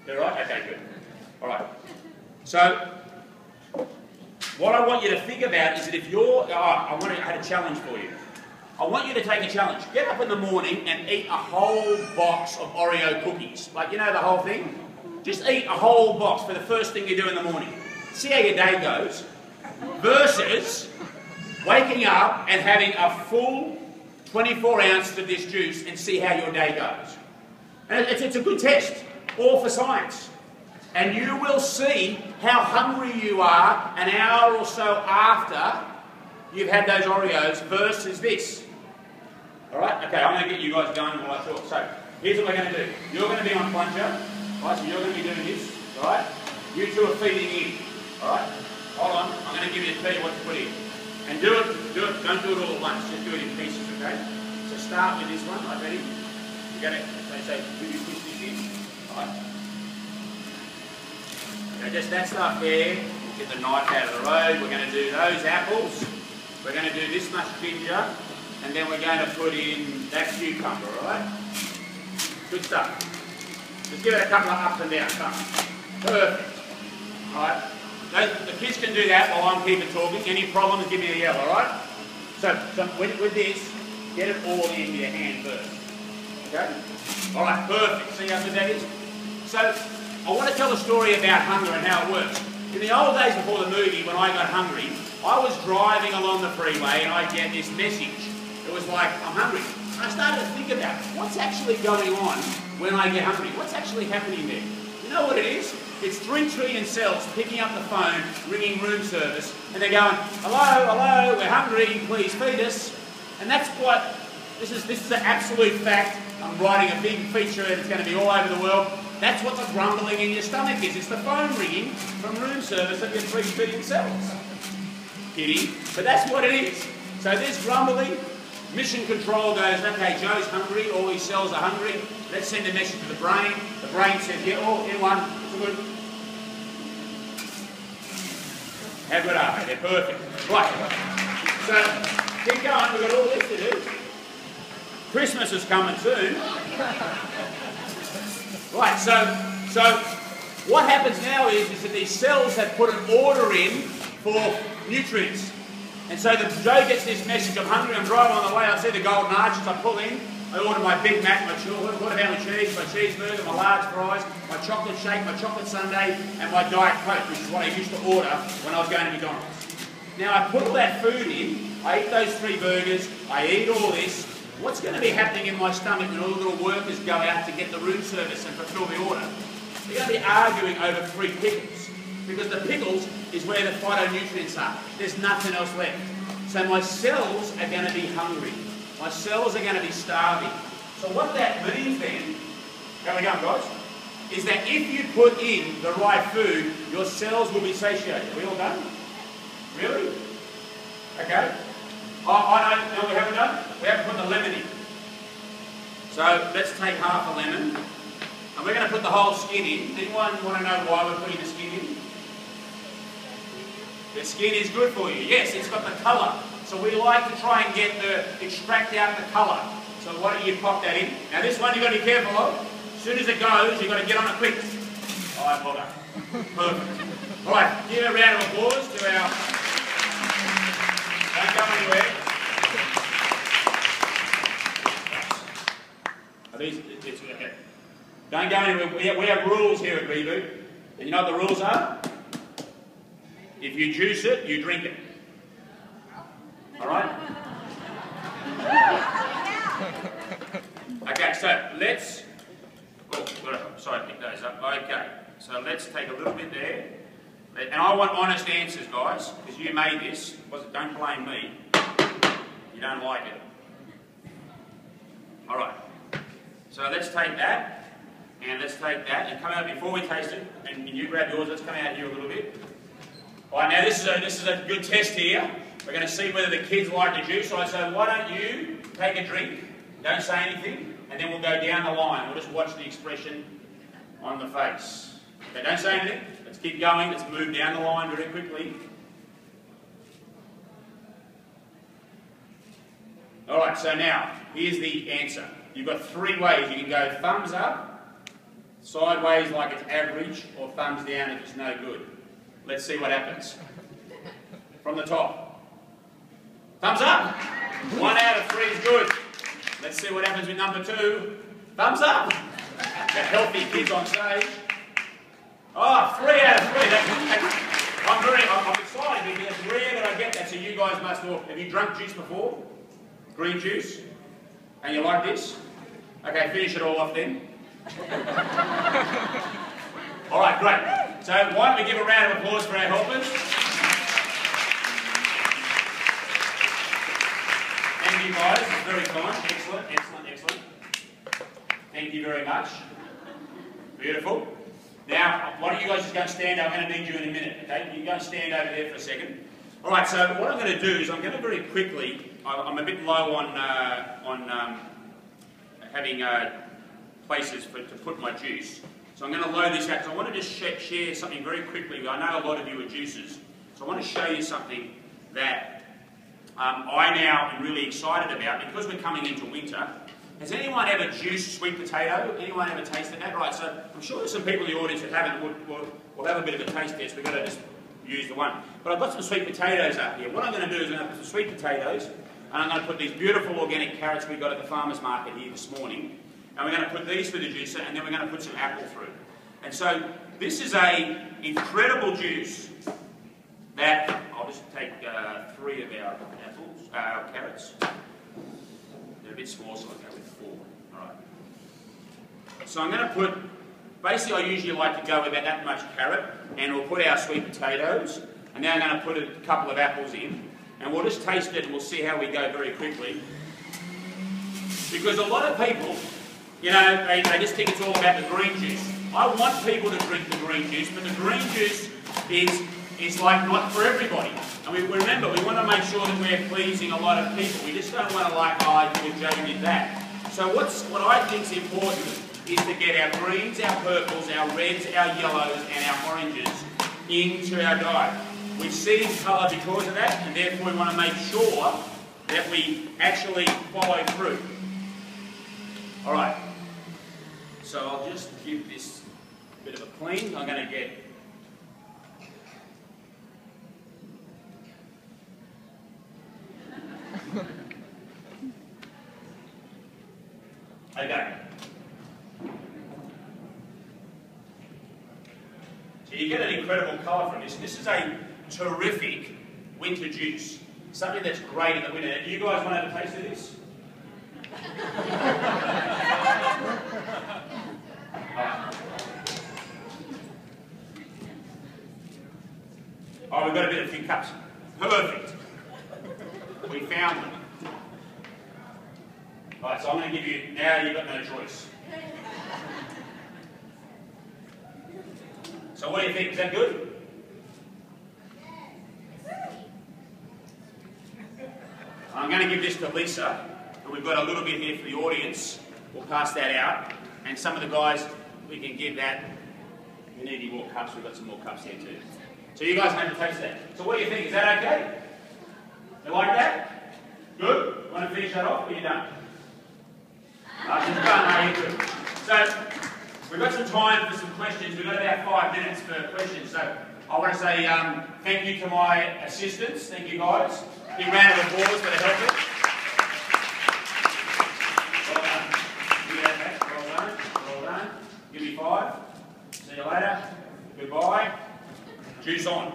They're right? Okay, good. All right. So, what I want you to think about is that if you're... I had a challenge for you. I want you to take a challenge. Get up in the morning and eat a whole box of Oreo cookies. Like, you know, the whole thing? Just eat a whole box for the first thing you do in the morning. See how your day goes. Versus waking up and having a full 24 ounces of this juice and see how your day goes. And it's a good test, all for science. And you will see how hungry you are an hour or so after you've had those Oreos versus this. Alright? Okay, I'm going to get you guys going while I talk. So, here's what we're going to do. You're going to be on plunger. Right, so you're going to be doing this. Alright? You two are feeding in. Alright? Hold on. I'm going to tell you what to put in. And do it. Don't do it all at once. Just do it in pieces, okay? So start with this one. Right, ready? You're going to say, will you push this in? Alright? Okay, just that stuff there. Get the knife out of the road. We're going to do those apples. We're going to do this much ginger. And then we're going to put in that cucumber, alright? Good stuff. Just give it a couple of ups and downs. Perfect. Alright? The kids can do that while I'm keeping talking. Any problems, give me a yell, alright? So with this, get it all into your hand first. Okay? Alright, perfect. See how good that is? So, I want to tell a story about hunger and how it works. In the old days before the movie, when I got hungry, I was driving along the freeway and I get this message. It was like, I'm hungry. And I started to think about what's actually going on when I get hungry. What's actually happening there? You know what it is? It's 3 trillion cells picking up the phone, ringing room service, and they're going, hello, we're hungry, please feed us. And that's what, this is an absolute fact. I'm writing a big feature and it's going to be all over the world. That's what the grumbling in your stomach is. It's the phone ringing from room service at your 3 trillion cells. Kidding, but that's what it is. So this grumbling, mission control goes, okay, Joe's hungry, all his cells are hungry. Let's send a message to the brain. The brain says, yeah, all in one, it's all good. How good are they? They're perfect. Right, so keep going, we've got all this to do. Christmas is coming soon. Right, so what happens now is that these cells have put an order in for nutrients. And so Joe gets this message, I'm hungry, I'm driving on the way, I see the golden arches, I pull in, I order my Big Mac, my quarter pound of cheese, my cheeseburger, my large fries, my chocolate shake, my chocolate sundae, and my Diet Coke, which is what I used to order when I was going to McDonald's. Now I put all that food in, I eat those 3 burgers, I eat all this. What's going to be happening in my stomach when all the little workers go out to get the room service and fulfill the order? They're going to be arguing over 3 pickles. Because the pickles is where the phytonutrients are. There's nothing else left. So my cells are going to be hungry. My cells are going to be starving. So what that means then, how we going, guys? Is that if you put in the right food, your cells will be satiated. Are we all done? Really? Okay. I know we haven't done? We haven't put the lemon in. So let's take half a lemon. And we're going to put the whole skin in. Anyone want to know why we're putting the skin in? The skin is good for you. Yes, it's got the colour. So we like to try and extract out the colour. So why don't you pop that in? Now this one you've got to be careful of. As soon as it goes, you've got to get on it quick. Alright, well done. Perfect. Alright, give a round of applause to our... Don't go anywhere. Are these... Okay. Don't go anywhere. We have rules here at Reboot. And you know what the rules are? If you juice it, you drink it. Alright? Okay, so let's... Oh, sorry, pick those up. Okay, so let's take a little bit there. And I want honest answers, guys, because you made this. Don't blame me. You don't like it. Alright. So let's take that, and let's take that, and come out before we taste it, and you grab yours, let's come out here a little bit. Alright, now this is a good test here. We're going to see whether the kids like the juice. Alright, so why don't you take a drink, don't say anything, and then we'll go down the line. We'll just watch the expression on the face. Okay, don't say anything. Let's keep going. Let's move down the line very quickly. Alright, so now, here's the answer. You've got 3 ways. You can go thumbs up, sideways like it's average, or thumbs down if it's no good. Let's see what happens. From the top. Thumbs up. 1 out of 3 is good. Let's see what happens with number 2. Thumbs up. The healthy kids on stage. Oh, 3 out of 3. I'm excited because it's rare that I get that, so you guys must all... Have you drunk juice before? Green juice? And you like this? Okay, finish it all off then. Alright, great. So why don't we give a round of applause for our helpers? Thank you guys, it's very kind. Excellent, excellent, excellent. Thank you very much. Beautiful. Now, why don't you guys just go and stand up? I'm going to need you in a minute, okay? You go and stand over there for a second. Alright, so what I'm going to do is I'm going to very quickly, I'm a bit low on having places to put my juice. So I'm going to load this out because I want to just share something very quickly. I know a lot of you are juicers, so I want to show you something that I now am really excited about because we're coming into winter. Has anyone ever juiced sweet potato? Anyone ever tasted that? Right, so I'm sure there's some people in the audience that haven't. We'll have a bit of a taste test. We've got to just use the one. But I've got some sweet potatoes up here. What I'm going to do is I'm going to put some sweet potatoes, and I'm going to put these beautiful organic carrots we got at the farmer's market here this morning. And we're going to put these through the juicer, and then we're going to put some apple through. And so this is an incredible juice that I'll just take 3 of our apples, carrots. They're a bit small, so I'll go with 4. All right. So I'm going to put. Basically, I usually like to go with about that much carrot, and we'll put our sweet potatoes, and then I'm going to put a couple of apples in, and we'll just taste it, and we'll see how we go very quickly. Because a lot of people, you know, they just think it's all about the green juice. I want people to drink the green juice, but the green juice is like not for everybody. And we remember, we want to make sure that we're pleasing a lot of people. We just don't want to like, oh, Joe did that. So what I think is important is to get our greens, our purples, our reds, our yellows, and our oranges into our diet. We see colour because of that, and therefore we want to make sure that we actually follow through. All right. So I'll just give this a bit of a clean. I'm going to get okay. So you get an incredible colour from this. This is a terrific winter juice. Something that's great in the winter. Do you guys want to have a taste of this? Oh, we've got a few cups. Perfect. We found them. Right, so I'm going to give you, now you've got no choice. So what do you think? Is that good? I'm going to give this to Lisa, and we've got a little bit here for the audience. We'll pass that out. And some of the guys, we can give that. If you need any more cups, we've got some more cups here too. So you guys have to taste that. So what do you think? Is that okay? You like that? Good? Want to finish that off, or are you done? She's done, you're good. So, we've got some time for some questions. We've got about 5 minutes for questions. So, I want to say thank you to my assistants. Thank you guys. Big round of applause for the helpers. Well done. Give me that back. Well done. Well done. Give me 5. See you later. Goodbye. Juice on.